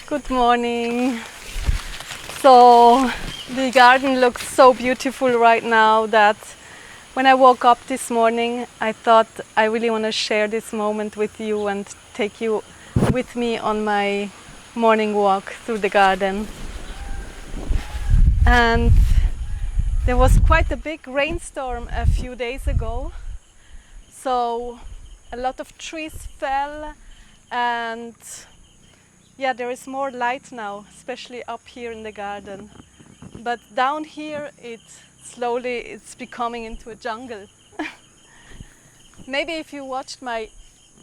Good morning. So the garden looks so beautiful right now that when I woke up this morning, I thought I really want to share this moment with you and take you with me on my morning walk through the garden. And there was quite a big rainstorm a few days ago, so a lot of trees fell, and yeah, there is more light now, especially up here in the garden. But down here, it's becoming into a jungle. Maybe if you watched my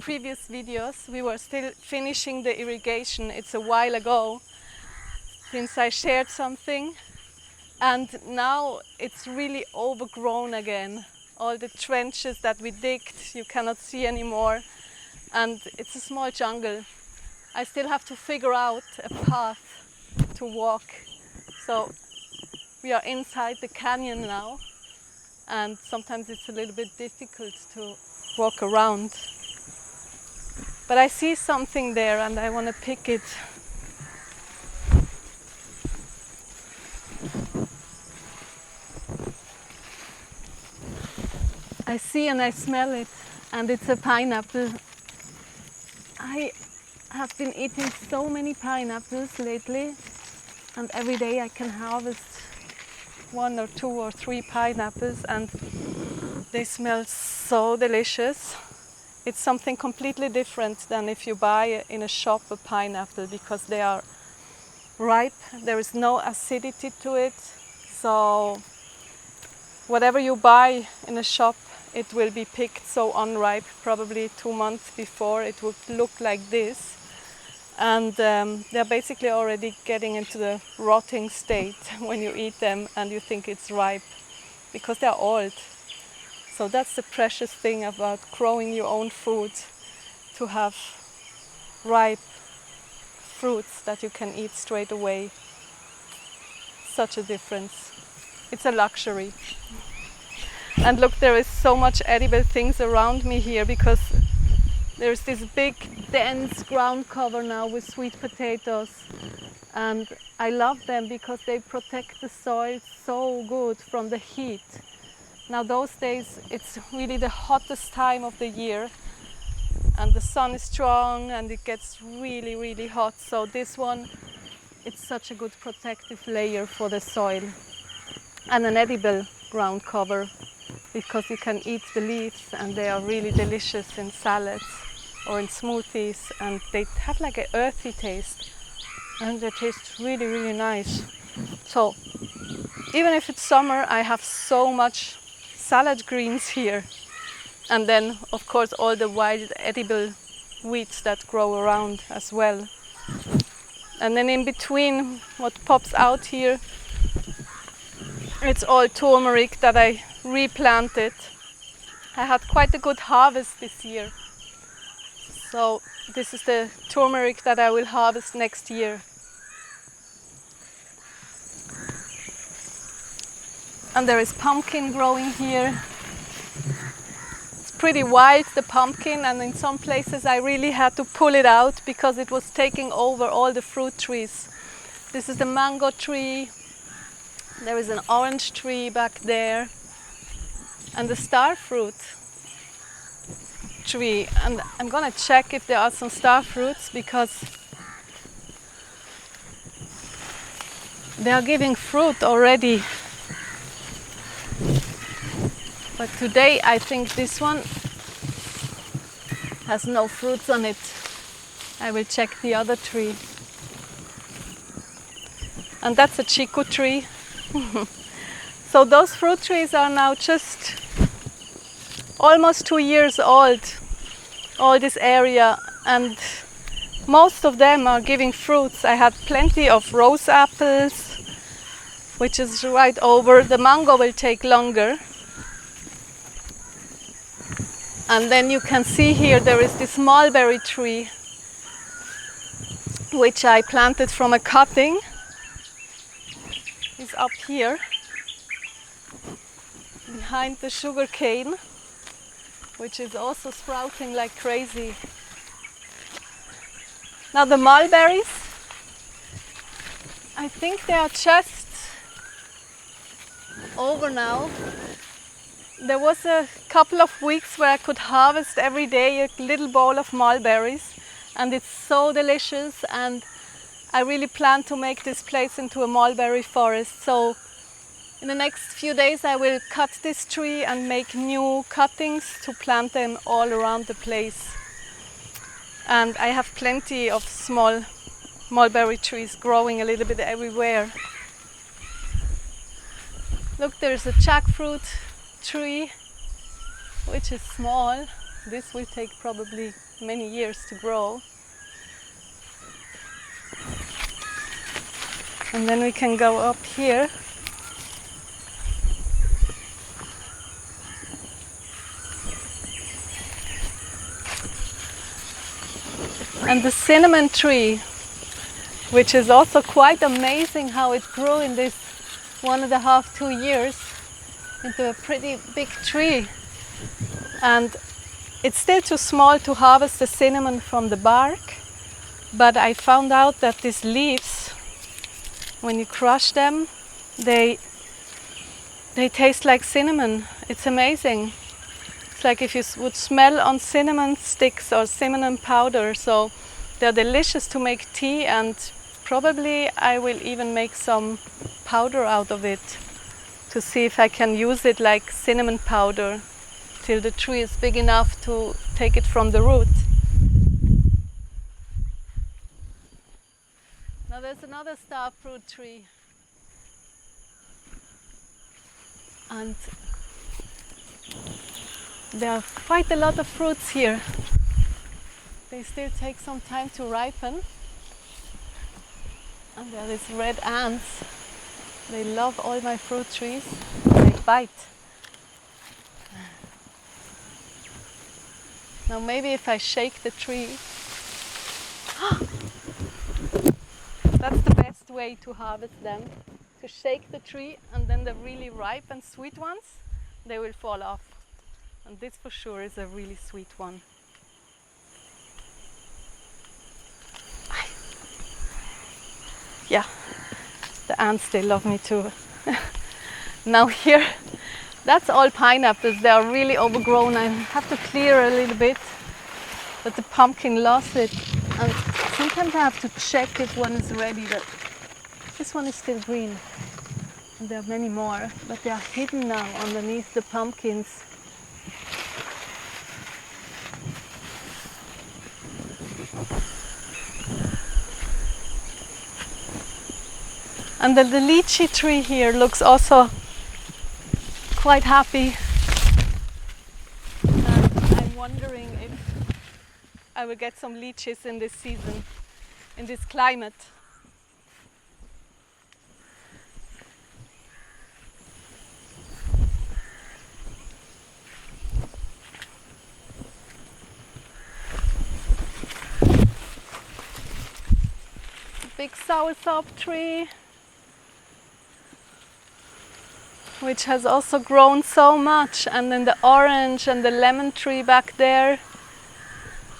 previous videos, we were still finishing the irrigation. It's a while ago since I shared something, and now it's really overgrown again. All the trenches that we digged, you cannot see anymore, and it's a small jungle. I still have to figure out a path to walk. So we are inside the canyon now, and sometimes it's a little bit difficult to walk around. But I see something there and I want to pick it. I see and I smell it, and it's a pineapple. I have been eating so many pineapples lately, and every day I can harvest 1 or 2 or 3 pineapples, and they smell so delicious. It's something completely different than if you buy in a shop a pineapple, because they are ripe. There is no acidity to it, so whatever you buy in a shop, it will be picked so unripe, probably 2 months before it would look like this. And they're basically already getting into the rotting state when you eat them and you think it's ripe, because they're old. So that's the precious thing about growing your own food, to have ripe fruits that you can eat straight away. Such a difference. It's a luxury. And look, there is so much edible things around me here, because there's this big dense ground cover now with sweet potatoes, and I love them because they protect the soil so good from the heat. Now those days it's really the hottest time of the year, and the sun is strong and it gets really, really hot. So this one, it's such a good protective layer for the soil, and an edible ground cover, because you can eat the leaves and they are really delicious in salads or in smoothies, and they have like an earthy taste, and they taste really, really nice. So even if it's summer, I have so much salad greens here, and then of course all the wild edible weeds that grow around as well. And then in between, what pops out here, it's all turmeric that I replanted. I had quite a good harvest this year. So this is the turmeric that I will harvest next year. And there is pumpkin growing here. It's pretty wild, the pumpkin, and in some places I really had to pull it out because it was taking over all the fruit trees. This is the mango tree. There is an orange tree back there, and the star fruit tree. And I'm gonna check if there are some star fruits, because they are giving fruit already. But today I think this one has no fruits on it. I will check the other tree. And that's a chiku tree. So those fruit trees are now just almost 2 years old, all this area, and most of them are giving fruits. I had plenty of rose apples, which is right over. The mango will take longer. And then you can see here there is this mulberry tree, which I planted from a cutting. It's up here behind the sugar cane. which is also sprouting like crazy. Now the mulberries, I think they are just over now. There was a couple of weeks where I could harvest every day a little bowl of mulberries, and it's so delicious, and I really plan to make this place into a mulberry forest. So in the next few days I will cut this tree and make new cuttings to plant them all around the place. And I have plenty of small mulberry trees growing a little bit everywhere. Look, there's a jackfruit tree, which is small. This will take probably many years to grow. And then we can go up here. And the cinnamon tree, which is also quite amazing how it grew in this 1.5 to 2 years into a pretty big tree. And it's still too small to harvest the cinnamon from the bark, but I found out that these leaves, when you crush them, they taste like cinnamon. It's amazing. It's like if you would smell on cinnamon sticks or cinnamon powder. So they're delicious to make tea, and probably I will even make some powder out of it to see if I can use it like cinnamon powder till the tree is big enough to take it from the root. Now there's another star fruit tree, and there are quite a lot of fruits here. They still take some time to ripen. And there are these red ants. They love all my fruit trees. They bite. Now maybe if I shake the tree, that's the best way to harvest them. To shake the tree, and then the really ripe and sweet ones, they will fall off. And this for sure is a really sweet one. Yeah, the ants, they love me too. Now here, that's all pineapples. They are really overgrown. I have to clear a little bit, but the pumpkin lost it. And sometimes I have to check if one is ready. But this one is still green. And there are many more, but they are hidden now underneath the pumpkins. And the lychee tree here looks also quite happy. And I'm wondering if I will get some lychees in this season, in this climate. Big soursop tree, which has also grown so much, and then the orange and the lemon tree back there,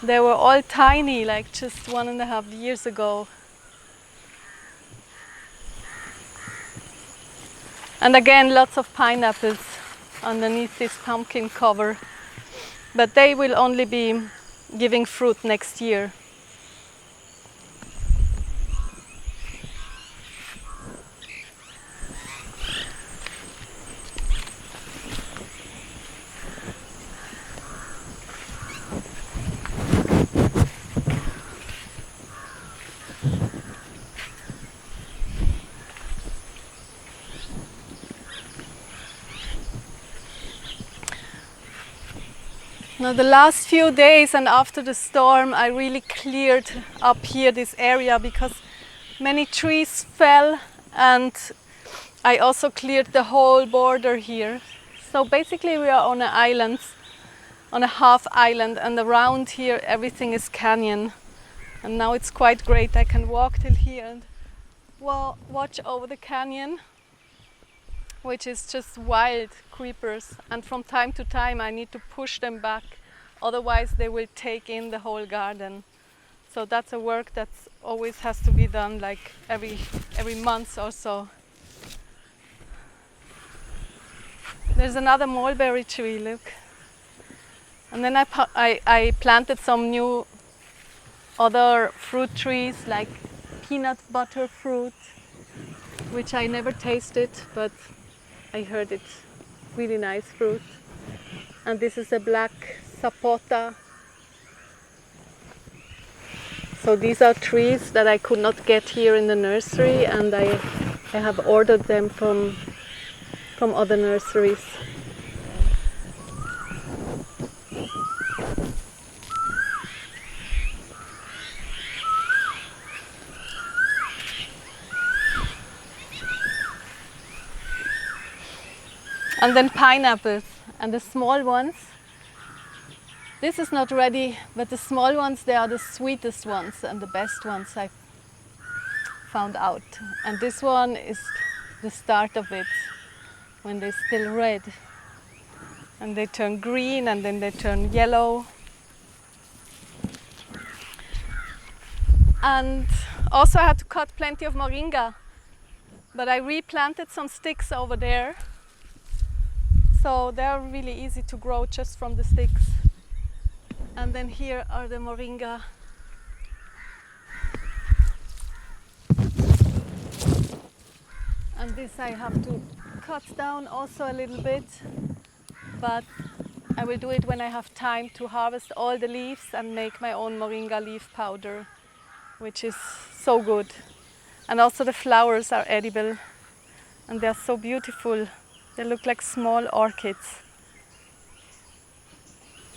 they were all tiny, like just 1.5 years ago. And again, lots of pineapples underneath this pumpkin cover, but they will only be giving fruit next year. Now the last few days and after the storm, I really cleared up here this area because many trees fell, and I also cleared the whole border here. So basically we are on an island, on a half island, and around here everything is canyon. And now it's quite great. I can walk till here and watch over the canyon. which is just wild creepers, and from time to time I need to push them back, otherwise they will take in the whole garden. So that's a work that always has to be done, like every month or so. There's another mulberry tree, look. And then I planted some new other fruit trees, like peanut butter fruit, which I never tasted, but I heard it's really nice fruit. And this is a black sapota. So these are trees that I could not get here in the nursery, and I have ordered them from other nurseries. And then pineapples, and the small ones. This is not ready, but the small ones, they are the sweetest ones and the best ones I found out. And this one is the start of it, when they're still red. And they turn green, and then they turn yellow. And also I had to cut plenty of moringa, but I replanted some sticks over there. So they're really easy to grow just from the sticks. And then here are the moringa. And this I have to cut down also a little bit, but I will do it when I have time to harvest all the leaves and make my own moringa leaf powder, which is so good. And also the flowers are edible, and they're so beautiful. They look like small orchids.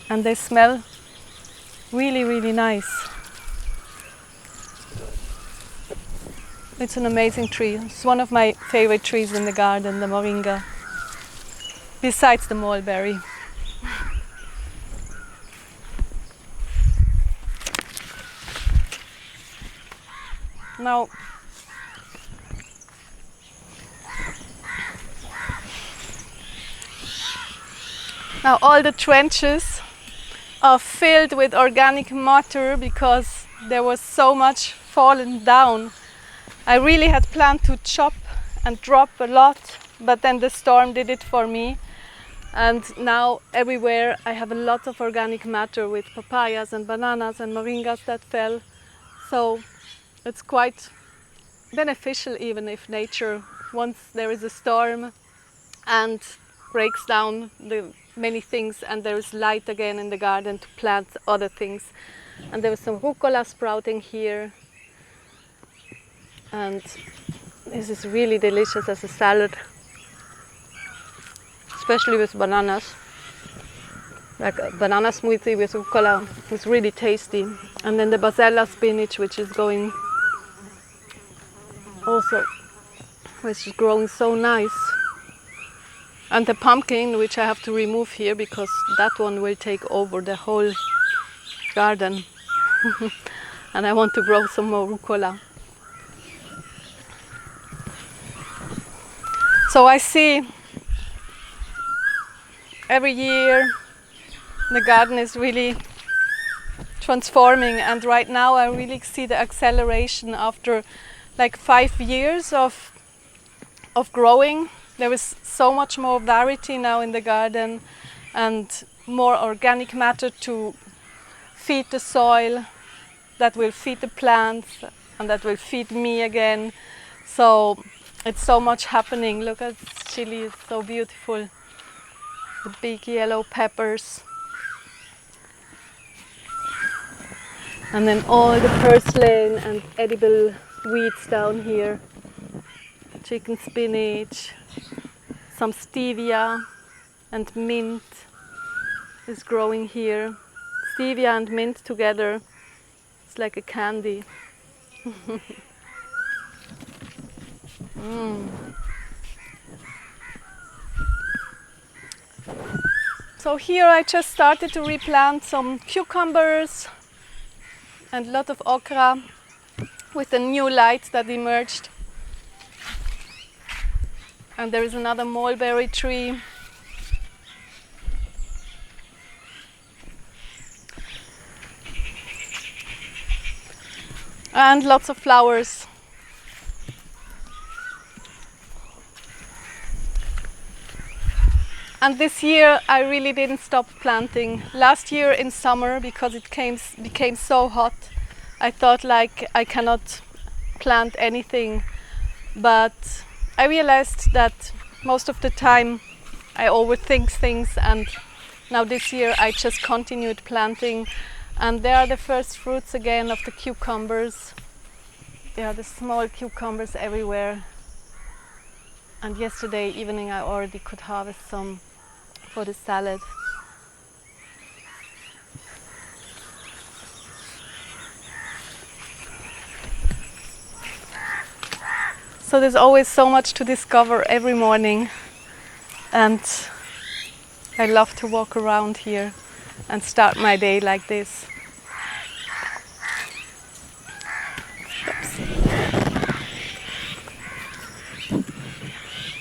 And they smell really, really nice. It's an amazing tree. It's one of my favorite trees in the garden, the moringa, besides the mulberry. Now, all the trenches are filled with organic matter because there was so much fallen down. I really had planned to chop and drop a lot, but then the storm did it for me. And now everywhere I have a lot of organic matter with papayas and bananas and moringas that fell. So it's quite beneficial, even if nature, once there is a storm and breaks down the many things, and there is light again in the garden to plant other things. And there was some rucola sprouting here, and this is really delicious as a salad, especially with bananas. Like a banana smoothie with rucola is really tasty. And then the basella spinach, which is going also, which is growing so nice. And the pumpkin, which I have to remove here because that one will take over the whole garden. And I want to grow some more rucola. So I see every year the garden is really transforming, and right now I really see the acceleration after like 5 years of growing. There is so much more variety now in the garden, and more organic matter to feed the soil, that will feed the plants, and that will feed me again. So it's so much happening. Look at this chili, it's so beautiful. The big yellow peppers. And then all the purslane and edible weeds down here. Chicken spinach, some stevia and mint is growing here. Stevia and mint together, it's like a candy. So here I just started to replant some cucumbers and a lot of okra with the new light that emerged. And there is another mulberry tree. And lots of flowers. And this year I really didn't stop planting. Last year in summer, because it became so hot, I thought like I cannot plant anything. But I realized that most of the time I overthink things, and now this year I just continued planting. And there are the first fruits again of the cucumbers. There are the small cucumbers everywhere. And yesterday evening I already could harvest some for the salad. So there's always so much to discover every morning, and I love to walk around here and start my day like this.